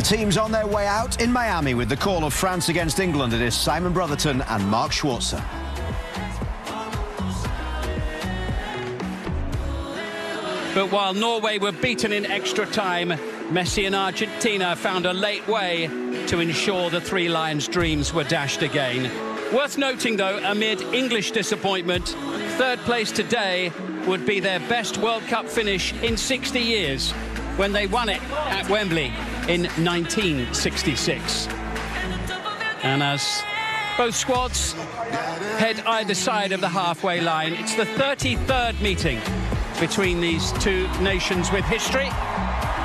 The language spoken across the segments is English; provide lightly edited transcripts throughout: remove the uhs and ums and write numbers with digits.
The team's on their way out in Miami with the call of France against England. It is Simon Brotherton and Mark Schwarzer. But while Norway were beaten in extra time, Messi and Argentina found a late way to ensure the Three Lions' dreams were dashed again. Worth noting, though, amid English disappointment, third place today would be their best World Cup finish in 60 years when they won it at Wembley in 1966. And as both squads head either side of the halfway line, it's the 33rd meeting between these two nations with history,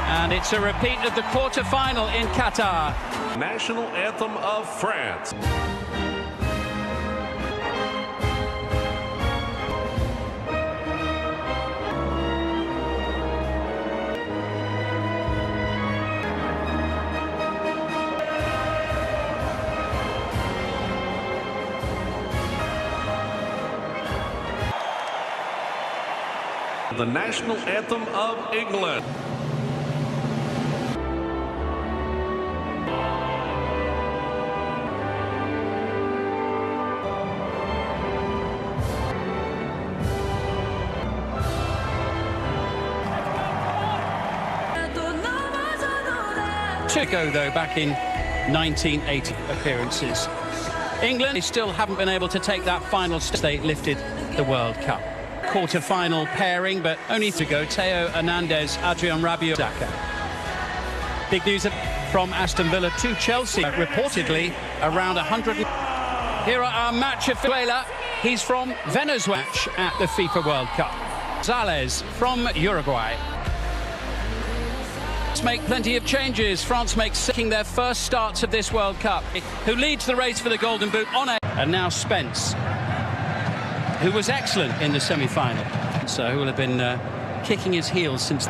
and it's a repeat of the quarter-final in Qatar. National anthem of France. The national anthem of England. To go, though, back in 1980 appearances. England, they still haven't been able to take that final step. They lifted the World Cup. Quarter-final pairing, but only to go. Theo Hernandez, Adrien Rabiot, Daka. Big news from Aston Villa to Chelsea. Reportedly around 100. Here are our match of Venezuela. He's from Venezuela at the FIFA World Cup. Zales from Uruguay. Make plenty of changes. France makes their first starts of this World Cup. Who leads the race for the Golden Boot on it? And now Spence, who was excellent in the semi-final. So who will have been kicking his heels since.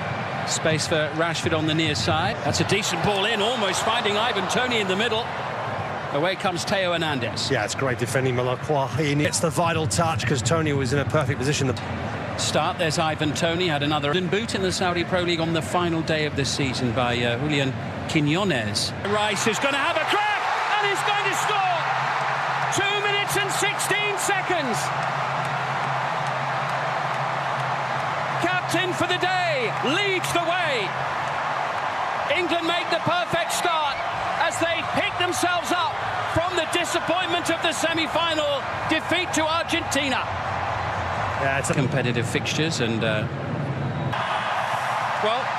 Space for Rashford on the near side. That's a decent ball in, almost finding Ivan Toney in the middle. Away comes Theo Hernandez. Yeah, it's great defending. Malacqua. He gets the vital touch because Toney was in a perfect position. Start, there's Ivan Toney, had another boot in the Saudi Pro League on the final day of the season by Julian Quiñones. Rice is going to have a crack, and he's going to score! 2 minutes and 16 seconds. Captain for the day, leads the way. England make the perfect start as they pick themselves up from the disappointment of the semi-final defeat to Argentina. Yeah, it's competitive fixtures, and well,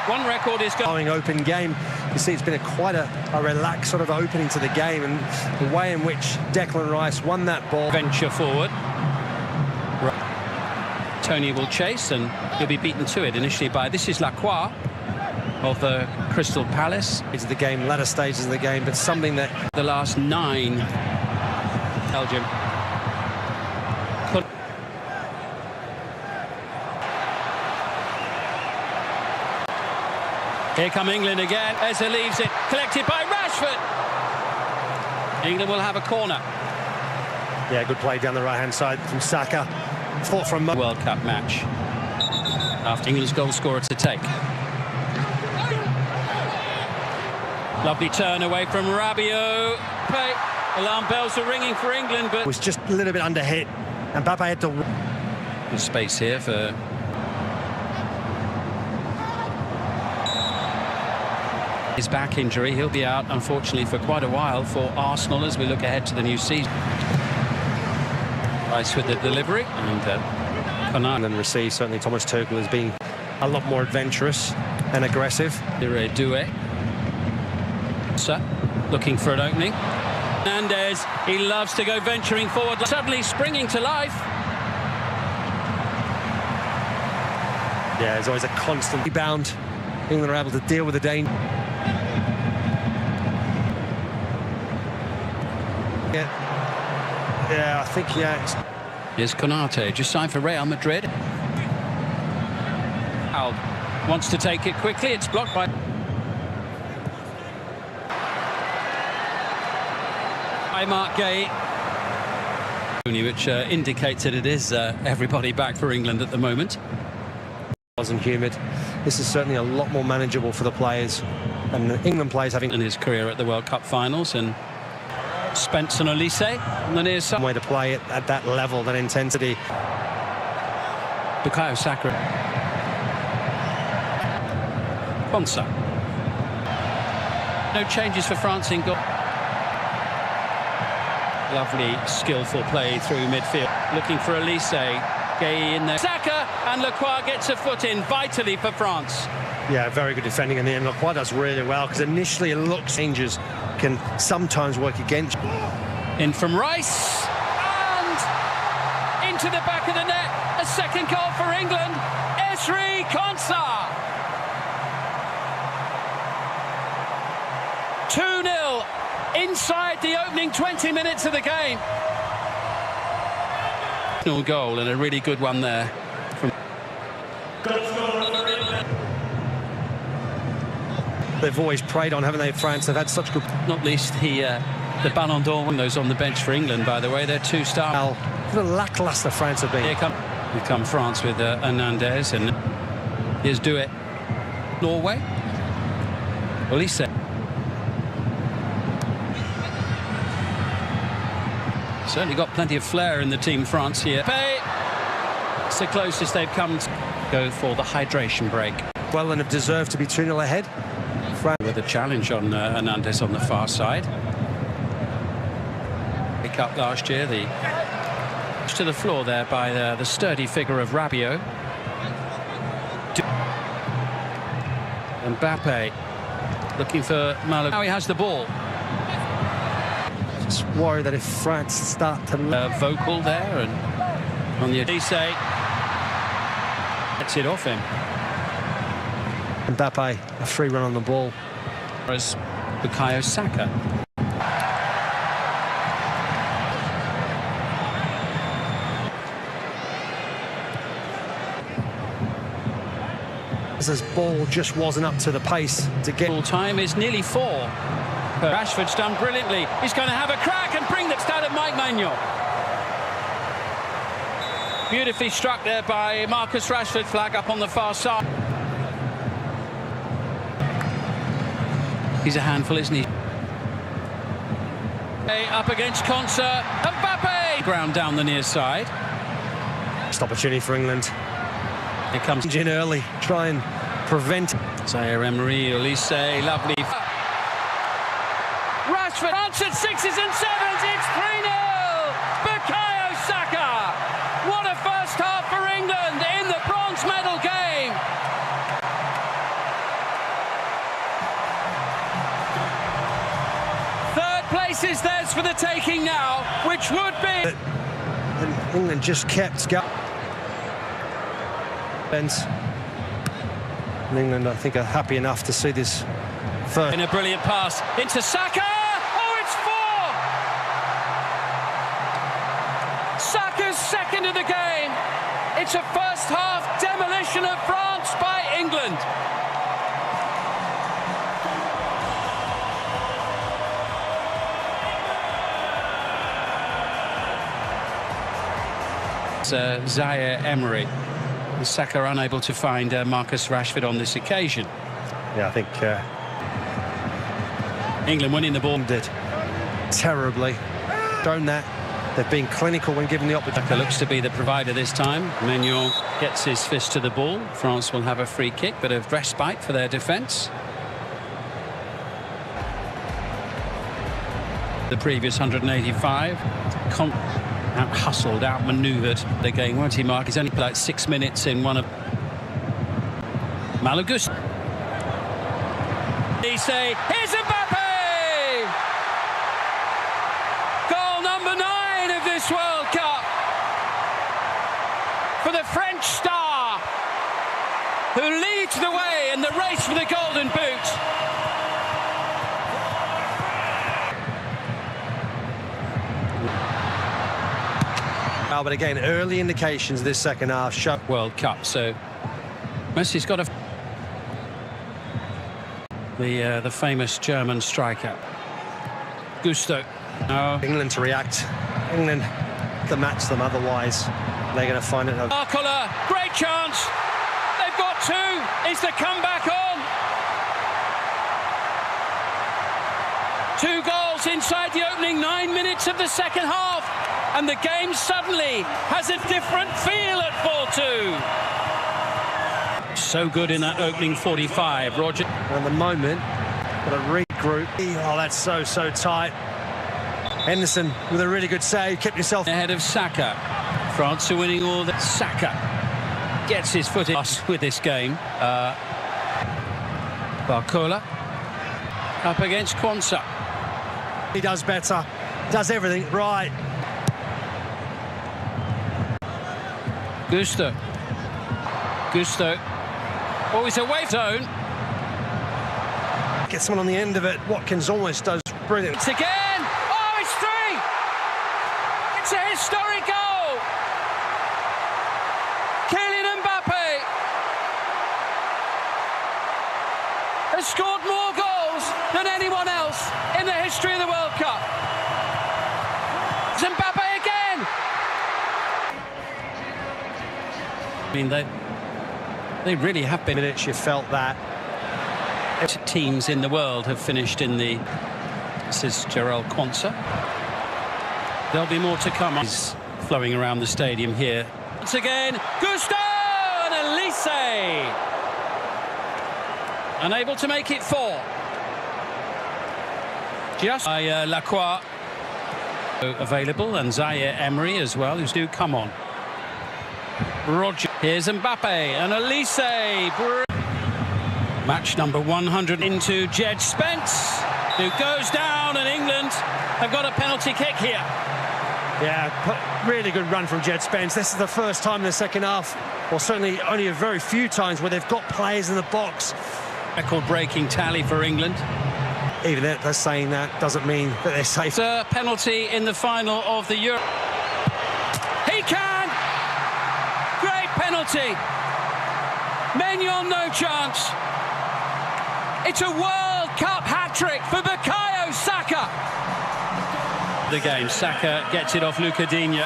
one record is going open game. You see, it's been quite a relaxed sort of opening to the game, and the way in which Declan Rice won that ball. Venture forward. Toney will chase, and he'll be beaten to it initially by Lacroix of the Crystal Palace. It's the game, latter stages of the game, but something that the last 9. Belgium. Here come England again. Eza leaves it, collected by Rashford. England will have a corner. Yeah, good play down the right-hand side from Saka. Fought from World Cup match. After England's goal scorer to take. Lovely turn away from Rabiot. Alarm bells are ringing for England, but was just a little bit under hit, and Mbappe had to. There's space here for. His back injury, he'll be out unfortunately for quite a while for Arsenal as we look ahead to the new season. Rice with the delivery, and Kane and receive. Certainly Thomas Tuchel has been a lot more adventurous and aggressive. Doué looking for an opening. Hernandez, he loves to go venturing forward, suddenly springing to life. Yeah, there's always a constant rebound. England are able to deal with the danger. Yeah, I think, yeah. Here's Konate, just signed for Real Madrid. Al wants to take it quickly, it's blocked by. Mark Gay, which indicates that it is everybody back for England at the moment. Wasn't humid. This is certainly a lot more manageable for the players. And the England players having in his career at the World Cup finals, and Spence and Olise on the near side. way to play it at that level, that intensity. Bukayo Saka. Konsa. No changes for France in goal. Lovely, skillful play through midfield. Looking for Olise. Gay in there. Saka, and Lacroix gets a foot in vitally for France. Yeah, very good defending in the end. Lacroix does really well, because initially it looks changes can sometimes work against you. In from Rice, and into the back of the net. A second goal for England. Esri Konsa. 2-0 inside the opening 20 minutes of the game. Goal, and a really good one there. They've always preyed on, haven't they, France? They've had such good... Not least the Ballon d'Or, those on the bench for England, by the way. They're two-star. What a lacklustre France have been. Here come France with Hernandez, and here's Duet. Norway. Olise. Certainly got plenty of flair in the team, France here. It's the closest they've come to go for the hydration break. Well, and have deserved to be 2-0 ahead. France with a challenge on Hernandez on the far side. Pick up last year, to the floor there by the sturdy figure of Rabiot. Mbappe looking for Malo. Now he has the ball. just worry that if France start to... vocal there, and on the Olise gets it off him. Mbappe, a free run on the ball. As Bukayo Saka. His ball just wasn't up to the pace to get... Full time is nearly 4. Rashford's done brilliantly. He's going to have a crack and bring the start of Mike Maignan. Beautifully struck there by Marcus Rashford. Flag up on the far side. He's a handful, isn't he? Up against Konsa. Mbappe! Ground down the near side. Next opportunity for England. Here comes in early, try and prevent. Zaire-Emery, Olise, lovely. Rashford, answered 6s and 7s, it's 3-0! Bukayo Saka! What a first half for England in the bronze medal game! Third place is theirs for the taking now, which would be... And England just kept going. And England, I think, are happy enough to see this first. In a brilliant pass into Saka. Oh, it's 4! Saka's second of the game. It's a first half demolition of France by England. It's Zaire-Emery. Saka unable to find Marcus Rashford on this occasion. Yeah, I think England winning the ball. Did terribly. Shown that. They've been clinical when given the opportunity. Saka looks to be the provider this time. Maignan gets his fist to the ball. France will have a free kick, but a respite for their defence. The previous 185. Out-hustled, out-manoeuvred the game, won't he, Mark? He's only played 6 minutes in one of... Malagus. Here's Mbappe! Goal number 9 of this World Cup for the French star, who leads the way in the race for the Golden Boot. But again, early indications this second half show. World Cup, so Messi's got the famous German striker Gusto. England to react. England to match them, otherwise they're going to find it. Arcola, great chance. They've got 2. Is the comeback on? 2 goals inside the opening 9 minutes of the second half, and the game suddenly has a different feel at 4-2. So good in that opening 45, Roger. And at the moment, got a regroup. Oh, that's so tight. Henderson with a really good save, kept himself ahead of Saka. France are winning all that. Saka gets his foot in with this game. Barcola up against Kwanzaa. He does better, does everything right. Gusto. Oh, he's away zone. Gets someone on the end of it. Watkins almost does brilliant. It's again. Oh, it's 3. It's a historic goal. Kylian Mbappe has scored more goals than anyone else in the history of the World Cup. It's Mbappe again. I mean, they really have been. Minutes you felt that. Teams in the world have finished in the. This is Jarell Kwanzaa. There'll be more to come. He's flowing around the stadium here. Once again, Gusto and Elise. Unable to make it 4. Just by Lacroix available, and Zaire Emery as well, who's do come on. Roger. Here's Mbappe and Elise. Match number 100 into Jed Spence, who goes down, and England have got a penalty kick here. Yeah, really good run from Jed Spence. This is the first time in the second half, or certainly only a very few times, where they've got players in the box. Record-breaking tally for England. Even they're saying that doesn't mean that they're safe. It's a penalty in the final of the Euro. He can! Great penalty. Maignan, no chance. It's a World Cup hat-trick for Bukayo Saka. The game, Saka gets it off Luca Digne.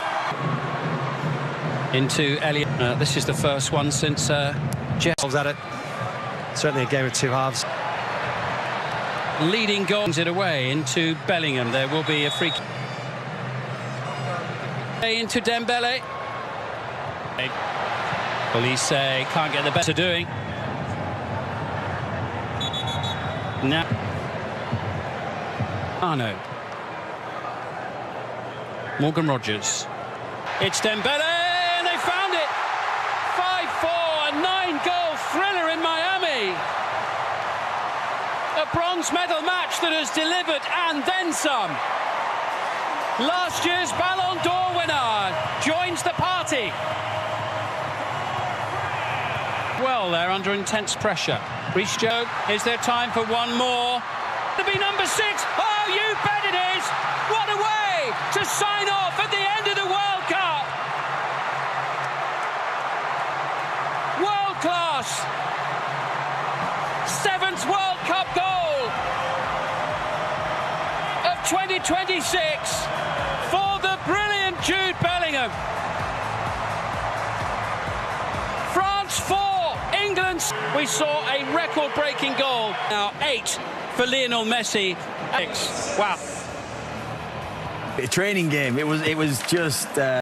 Into Elliott. This is the first one since Jeff's at it. Certainly a game of 2 halves. Leading goals it away into Bellingham. There will be a free kick. Into Dembele. Police can't get the better doing. Now, Arno. Morgan Rogers. It's Dembele, and they found it. 5-4, a 9-goal thriller in Miami. A bronze medal match that has delivered and then some. Last year's Ballon d'Or winner joins the party. Well, they're under intense pressure. Reece Joe, is there time for one more? To be number 6. Oh, you bet it is. What a way to sign off at the end of the World Cup. World class. 7th World Cup goal of 2026 for the brilliant Jude Bellingham. France 4. England. We saw a record-breaking goal. Now 8 for Lionel Messi. Wow. A training game. It was just.